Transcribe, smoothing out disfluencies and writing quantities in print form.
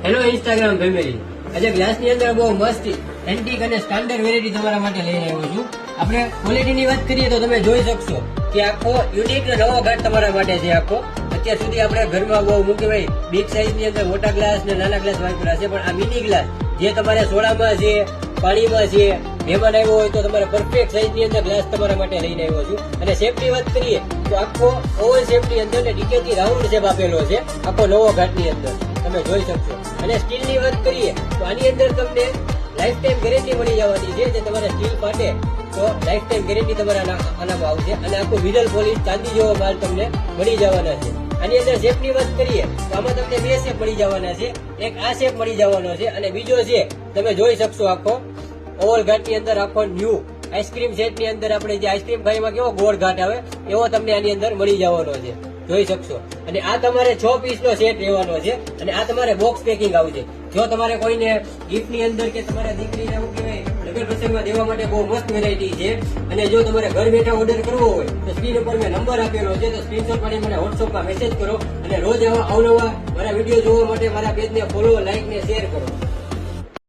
Hello Instagram family, આજે ગ્લાસની અંદર બહુ મસ્ત એન્ટિક અને સ્ટાન્ડર્ડ વેરાયટી તમારા માટે લઈને આવ્યો છું. આપણે ક્વોલિટીની વાત કરીએ તો તમે જોઈ શકશો કે આખો યુનિક નવો ઘાટ તમારા માટે છે. આખો અત્યાર સુધી આપણે ઘરમાં બહુ મૂકી ભાઈ બિગ સાઇઝ ની અંદર મોટા ગ્લાસ ને નાના ગ્લાસ વાપર્યા છે, પણ આ મિની ગ્લાસ જે તમારે સોડામાં છે, પાણીમાં છે, મહેમાન આવ્યો હોય તો તમારે પરફેક્ટ સાઇઝ ની અંદર ગ્લાસ તમારા માટે લઈને આવ્યો છું. અને શેપની વાત કરીએ તો આખો ઓવલ શેપ ની અંદર ને ડીકેથી રાઉન્ડ શેપ આપેલો છે આખો નવો ઘાટ ની અંદર તમે જોઈ શકશો. અને સ્ટીલ ની વાત કરીએ તો આની અંદર તમને લાઈફ ટાઈમ ગેરંટી મળી જવાની છે. જે તમારે સ્ટીલ ફાટે તો લાઈફ ટાઈમ ગેરંટી તમારા આનામાં આવશે. અને આખું મિડલ પોલિશ ચાંદી જેવો માલ તમને મળી જવાના છે. આની અંદર શેપ ની વાત કરીએ તો આમાં તમને બે શેપ મળી જવાના છે. એક આ શેપ મળી જવાનો છે અને બીજો છે તમે જોઈ શકશો આખો ઓવલ ઘાટ ની અંદર આખો ન્યુ આઈસ્ક્રીમ સેટ ની અંદર આપણે જે આઈસ્ક્રીમ ખાઈમાં કેવો ગોળ ઘાટ આવે એવો તમને આની અંદર મળી જવાનો છે, જોઈ શકશો. અને આ તમારે 6 પીસ નો સેટ રહેવાનો છે અને આ તમારે બોક્સ પેકિંગ આવશે. જો તમારે કોઈને ગિફ્ટ ની અંદર કે તમારા દીકરીને એવું કહેવાય લગ્ન પ્રસંગમાં દેવા માટે બહુ મસ્ત વેરાયટી છે. અને જો તમારે ઘર બેઠા ઓર્ડર કરવો હોય તો સ્ક્રીન ઉપર મેં નંબર આપેલો છે, તો સ્ક્રીનશોટ પાડી મને વોટ્સઅપમાં મેસેજ કરો. અને રોજ આવા અવનવા મારા વિડીયો જોવા માટે મારા પેજને ફોલો, લાઈક ને શેર કરો.